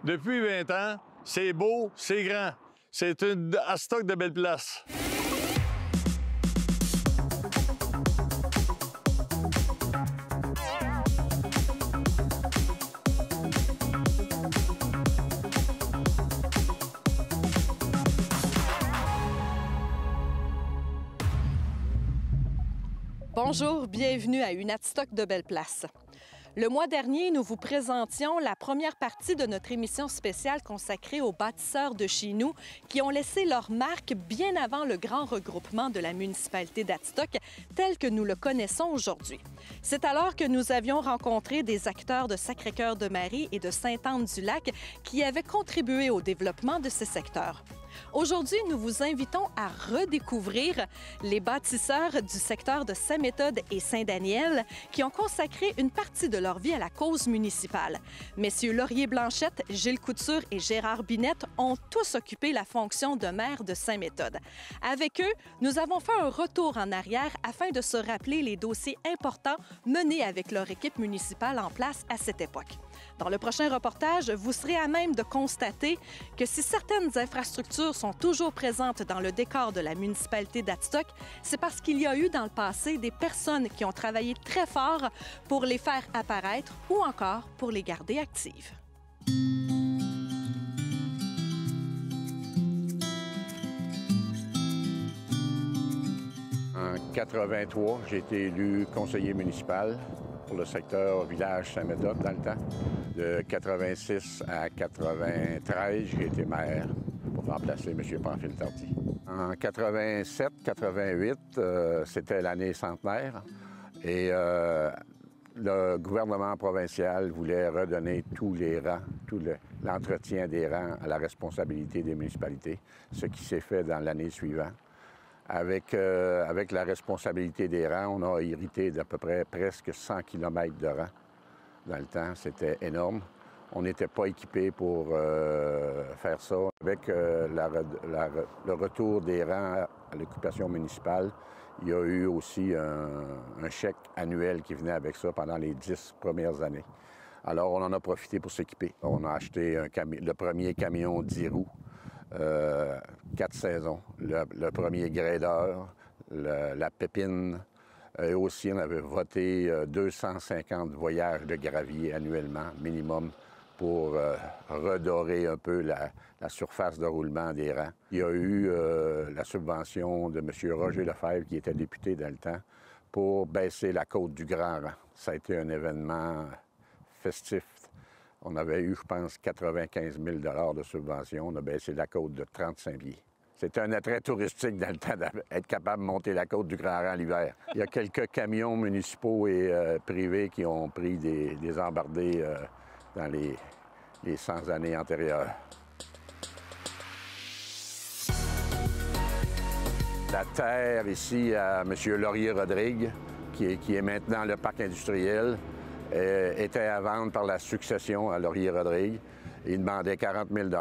Depuis 20 ans, c'est beau, c'est grand. C'est une stock de belle place. Bonjour, bienvenue à une Stock de belle place. Le mois dernier, nous vous présentions la première partie de notre émission spéciale consacrée aux bâtisseurs de chez nous qui ont laissé leur marque bien avant le grand regroupement de la municipalité d'Adstock tel que nous le connaissons aujourd'hui. C'est alors que nous avions rencontré des acteurs de Sacré-Cœur-de-Marie et de Sainte-Anne-du-Lac qui avaient contribué au développement de ces secteurs. Aujourd'hui, nous vous invitons à redécouvrir les bâtisseurs du secteur de Saint-Méthode et Saint-Daniel qui ont consacré une partie de leur vie à la cause municipale. Messieurs Laurier-Blanchette, Gilles Couture et Gérard Binette ont tous occupé la fonction de maire de Saint-Méthode. Avec eux, nous avons fait un retour en arrière afin de se rappeler les dossiers importants menés avec leur équipe municipale en place à cette époque. Dans le prochain reportage, vous serez à même de constater que si certaines infrastructures sont toujours présentes dans le décor de la municipalité d'Adstock, c'est parce qu'il y a eu dans le passé des personnes qui ont travaillé très fort pour les faire apparaître ou encore pour les garder actives. En 1983, j'ai été élu conseiller municipal pour le secteur village Saint-Méthode dans le temps. De 86 à 93, j'ai été maire pour remplacer M. Pamphile-Tardy. En 87-88, c'était l'année centenaire et le gouvernement provincial voulait redonner tous les rangs, l'entretien des rangs à la responsabilité des municipalités, ce qui s'est fait dans l'année suivante. Avec la responsabilité des rangs, on a hérité d'à peu près presque 100 km de rangs. Dans le temps, c'était énorme. On n'était pas équipé pour faire ça. Avec le retour des rangs à l'occupation municipale, il y a eu aussi un chèque annuel qui venait avec ça pendant les 10 premières années. Alors, on en a profité pour s'équiper. On a acheté le premier camion 10 roues. 4 saisons. Le premier grader, la pépine. Et aussi, on avait voté 250 voyages de gravier annuellement, minimum, pour redorer un peu la surface de roulement des rangs. Il y a eu la subvention de M. Roger Lefebvre, qui était député dans le temps, pour baisser la côte du Grand Rang. Ça a été un événement festif. On avait eu, je pense, 95 000 $ de subvention. On a baissé la côte de 35 pieds. C'était un attrait touristique dans le temps d'être capable de monter la côte du Grand Rang l'hiver. Il y a quelques camions municipaux et privés qui ont pris des embardées dans les 100 années antérieures. La terre ici à M. Laurier-Rodrigue, qui est maintenant le parc industriel, était à vendre par la succession à Laurier-Rodrigue. Il demandait 40 000 $.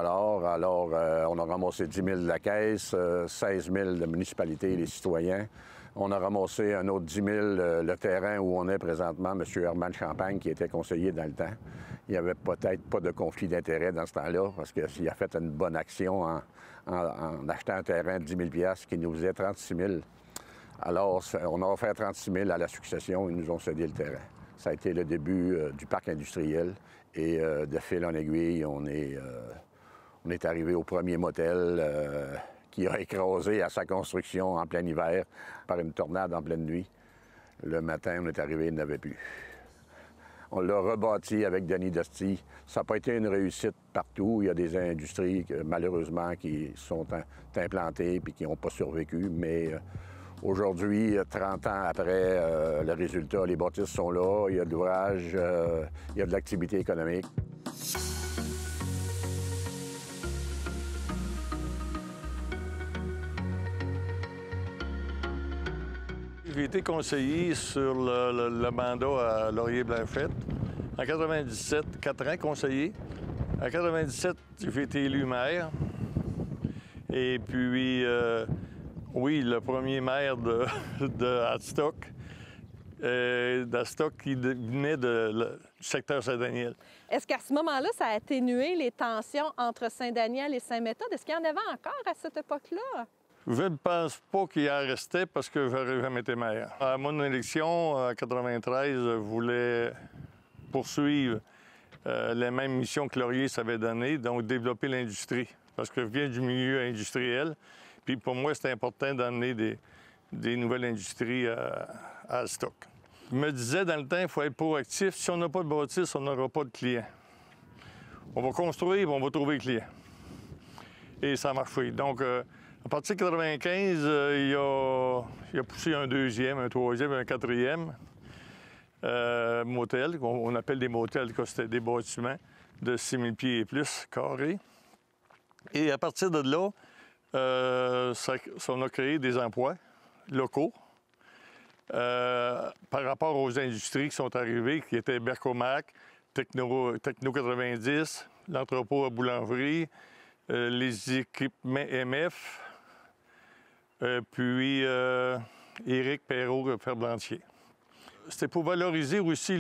Alors, on a ramassé 10 000 de la caisse, 16 000 de municipalité et les citoyens. On a ramassé un autre 10 000 le terrain où on est présentement, M. Herman Champagne, qui était conseiller dans le temps. Il n'y avait peut-être pas de conflit d'intérêt dans ce temps-là, parce qu'il a fait une bonne action en achetant un terrain de 10 000 $ qui nous faisait 36 000 $. Alors, on a offert 36 000 à la succession, ils nous ont cédé le terrain. Ça a été le début du parc industriel et de fil en aiguille, on est arrivé au premier motel qui a écrasé à sa construction en plein hiver par une tornade en pleine nuit. Le matin, on est arrivé, il n'avait plus. On l'a rebâti avec Denis Dosti. Ça n'a pas été une réussite partout. Il y a des industries, malheureusement, qui sont implantées et qui n'ont pas survécu, mais aujourd'hui, 30 ans après, le résultat, les bâtisses sont là, il y a de l'ouvrage, il y a de l'activité économique. J'ai été conseiller sur le mandat à Laurier-Blanchette. En 97, 4 ans conseiller. En 97, j'ai été élu maire. Et puis, oui, le premier maire de Adstock. d'Astock qui venait du secteur Saint-Daniel. Est-ce qu'à ce moment-là, ça a atténué les tensions entre Saint-Daniel et Saint-Méthode? Est-ce qu'il y en avait encore à cette époque-là? Je ne pense pas qu'il en restait parce que j'aurais jamais été maire. À mon élection, en 1993, je voulais poursuivre les mêmes missions que Laurier s'avait données, donc développer l'industrie. Parce que je viens du milieu industriel, puis pour moi, c'était important d'amener des nouvelles industries à Astock. Je me disais dans le temps, il faut être proactif. Si on n'a pas de bâtisse, on n'aura pas de clients. On va construire, on va trouver le client. Et ça a marché. Donc, à partir de 1995, il a poussé un deuxième, un troisième, un quatrième motel, qu'on appelle des motels, c'était des bâtiments de 6 000 pieds et plus carrés. Et à partir de là, on a créé des emplois locaux par rapport aux industries qui sont arrivées, qui étaient Bercomac, Techno 90, l'entrepôt à boulangerie, les équipements MF, puis Éric Perrault, Ferblantier. C'était pour valoriser aussi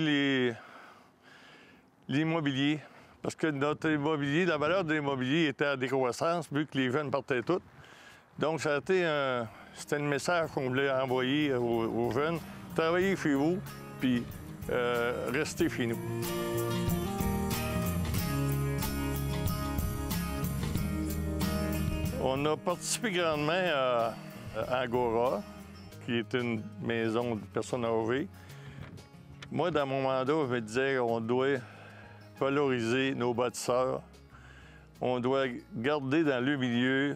l'immobilier, parce que notre immobilier, la valeur de l'immobilier était à décroissance, vu que les jeunes partaient tous. Donc, ça a été c'était un message qu'on voulait envoyer aux jeunes. Travaillez chez vous, puis restez chez nous. On a participé grandement à Agora, qui est une maison de personnes âgées. Moi, dans mon mandat, je me disais qu'on doit valoriser nos bâtisseurs. On doit garder dans le milieu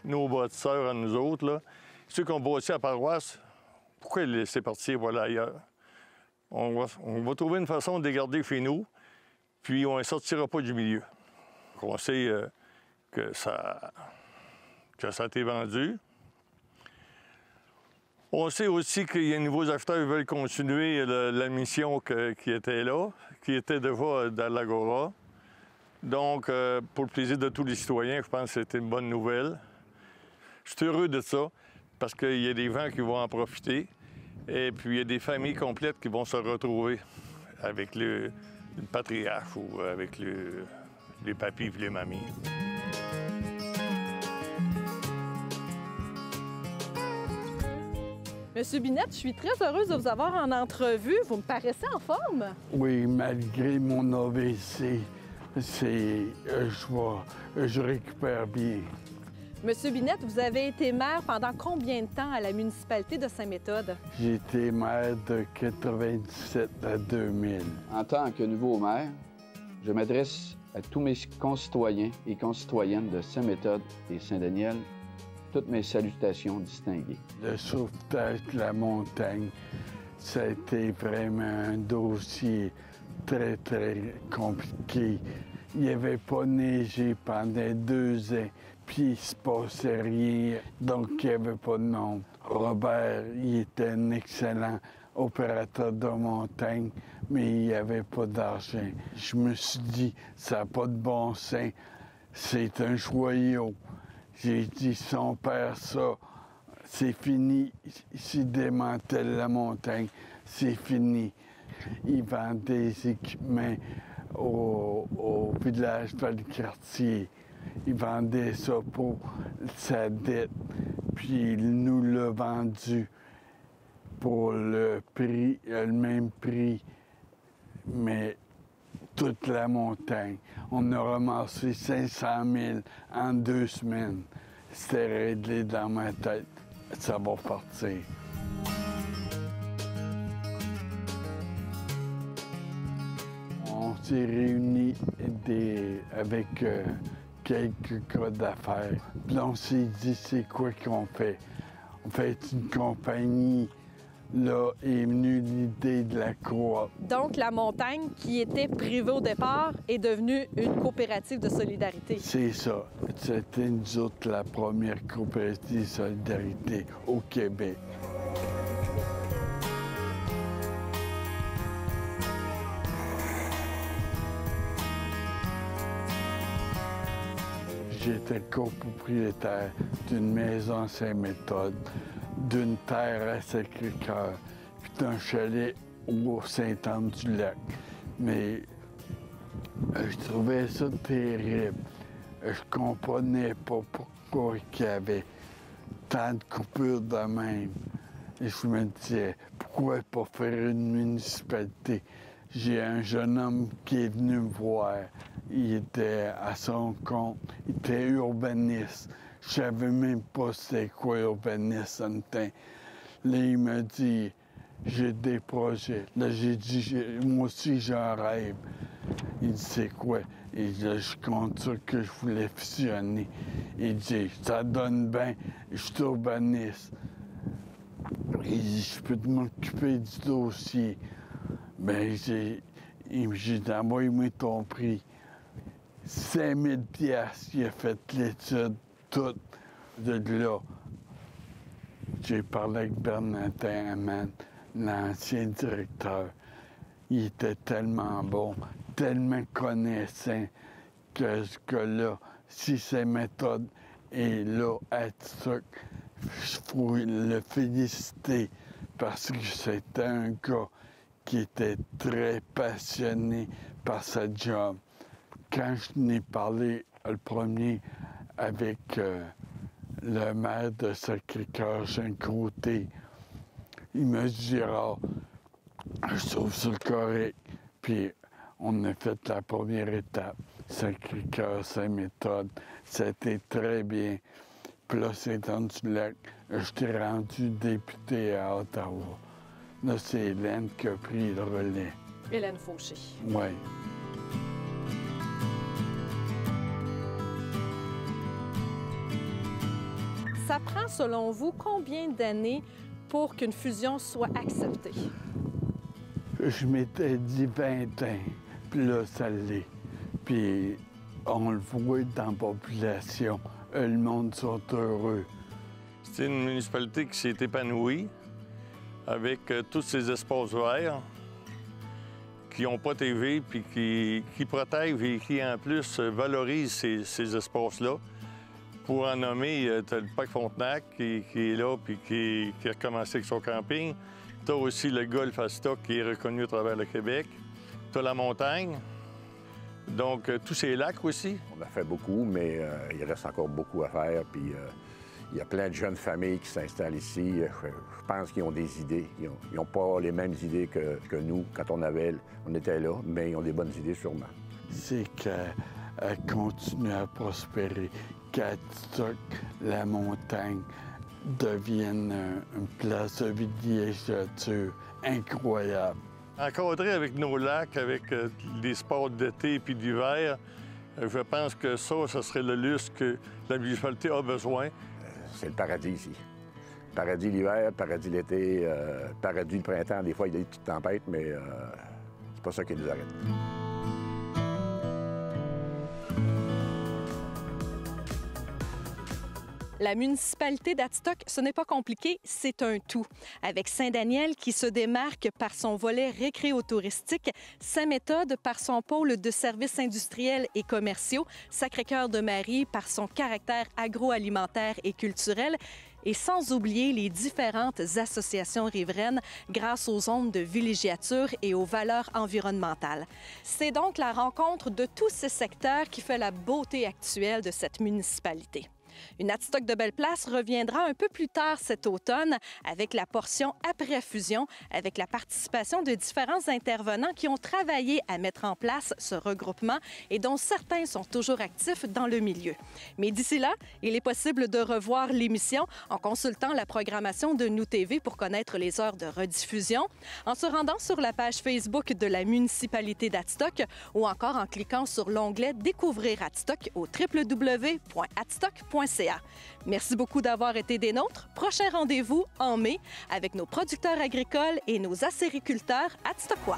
nos bâtisseurs à nous autres. Là. Ceux qui ont bâti à la paroisse, pourquoi les laisser partir voilà, ailleurs? On va trouver une façon de les garder chez nous, puis on ne sortira pas du milieu. On sait que ça a été vendu. On sait aussi qu'il y a de nouveaux acheteurs qui veulent continuer la mission qui était là, qui était déjà dans l'Agora. Donc, pour le plaisir de tous les citoyens, je pense que c'était une bonne nouvelle. Je suis heureux de ça, parce qu'il y a des gens qui vont en profiter. Et puis, il y a des familles complètes qui vont se retrouver avec le patriarche ou avec les papis et les mamies. Monsieur Binette, je suis très heureuse de vous avoir en entrevue. Vous me paraissez en forme. Oui, malgré mon AVC, je récupère bien. Monsieur Binette, vous avez été maire pendant combien de temps à la municipalité de Saint-Méthode? J'ai été maire de 1997 à 2000. En tant que nouveau maire, je m'adresse à tous mes concitoyens et concitoyennes de Saint-Méthode et Saint-Daniel. Toutes mes salutations distinguées. Le sauvetage de la montagne, ça a été vraiment un dossier très, très compliqué. Il n'y avait pas neigé pendant 2 ans, puis il ne se passait rien, donc il n'y avait pas de monde. Robert, il était un excellent opérateur de montagne, mais il n'y avait pas d'argent. Je me suis dit, ça n'a pas de bon sens, c'est un joyau. J'ai dit, si on perd ça, c'est fini. S'il démantèle la montagne, c'est fini. Il vend des équipements au village dans le quartier. Il vendait ça pour sa dette. Puis il nous l'a vendu pour le même prix, mais toute la montagne. On a ramassé 500 000 en 2 semaines. C'était réglé dans ma tête. Ça va partir. On s'est réunis avec quelques gars d'affaires. Puis là, on s'est dit, c'est quoi qu'on fait? On fait une compagnie. Là est venue l'idée de la coop. Donc, la montagne, qui était privée au départ, est devenue une coopérative de solidarité. C'est ça. C'était nous autres la première coopérative de solidarité au Québec. J'étais copropriétaire d'une maison à Saint-Méthode, d'une terre à Sacré-Cœur, puis d'un chalet au Sainte-Anne-du-Lac. Mais je trouvais ça terrible. Je comprenais pas pourquoi il y avait tant de coupures de même. Et je me disais, pourquoi pas faire une municipalité? J'ai un jeune homme qui est venu me voir. Il était à son compte. Il était urbaniste. Je savais même pas c'était quoi urbaniste en temps. Là, il m'a dit, j'ai des projets. Là, j'ai dit, moi aussi, j'en rêve. Il dit, c'est quoi? Et là, je compte ça que je voulais fusionner. Il dit, ça donne bien, je suis urbaniste. Il dit, je peux m'occuper du dossier. Bien, j'ai dit, envoie-moi ton prix. 5 000 $, il a fait l'étude, toute de là. J'ai parlé avec Bernardin Hamel, l'ancien directeur. Il était tellement bon, tellement connaissant que ce gars-là, si ses méthodes est là à Atstock, il faut le féliciter parce que c'était un gars qui était très passionné par sa job. Quand je n'ai parlé le premier avec le maire de Sacré-Cœur, Jean Côté, il m'a dit, Gérard, je trouve ça correct. Puis on a fait la première étape, Sacré-Cœur, sa méthode. C'était très bien. Puis là, Sainte-Anne-du-Lac, je t'ai rendu député à Ottawa. Là, c'est Hélène qui a pris le relais. Hélène Fauché. Oui. Ça prend, selon vous, combien d'années pour qu'une fusion soit acceptée? Je m'étais dit 20 ans, puis là, ça l'est. Puis on le voit dans la population, le monde sont heureux. C'est une municipalité qui s'est épanouie avec tous ces espaces verts qui n'ont pas TV puis qui protègent et qui, en plus, valorisent ces espaces-là. Pour en nommer, tu as le Parc Frontenac qui est là puis qui a recommencé avec son camping. Tu as aussi le golf à stock qui est reconnu à travers le Québec. Tu as la montagne. Donc, tous ces lacs aussi. On a fait beaucoup, mais il reste encore beaucoup à faire. Puis il y a plein de jeunes familles qui s'installent ici. Je pense qu'ils ont des idées. Ils n'ont pas les mêmes idées que nous quand on était là, mais ils ont des bonnes idées sûrement. C'est qu'elle continue à prospérer, qu'Atstock, la montagne, devienne une place de villégiature incroyable. Encadré avec nos lacs, avec les sports d'été et d'hiver, je pense que ça serait le luxe que la municipalité a besoin. C'est le paradis ici. Paradis l'hiver, paradis l'été, paradis le printemps. Des fois, il y a des petites tempêtes, mais c'est pas ça qui nous arrête. La municipalité d'Atstock, ce n'est pas compliqué, c'est un tout. Avec Saint-Daniel qui se démarque par son volet récréo-touristique, Saint-Méthode par son pôle de services industriels et commerciaux, Sacré-Cœur-de-Marie par son caractère agroalimentaire et culturel, et sans oublier les différentes associations riveraines grâce aux zones de villégiature et aux valeurs environnementales. C'est donc la rencontre de tous ces secteurs qui fait la beauté actuelle de cette municipalité. Une Atstock de Belle Place reviendra un peu plus tard cet automne avec la portion après-fusion, avec la participation de différents intervenants qui ont travaillé à mettre en place ce regroupement et dont certains sont toujours actifs dans le milieu. Mais d'ici là, il est possible de revoir l'émission en consultant la programmation de Nous TV pour connaître les heures de rediffusion, en se rendant sur la page Facebook de la municipalité d'Atstock ou encore en cliquant sur l'onglet Découvrir Atstock au www.atstock.ca. Merci beaucoup d'avoir été des nôtres. Prochain rendez-vous en mai avec nos producteurs agricoles et nos acériculteurs atstockois.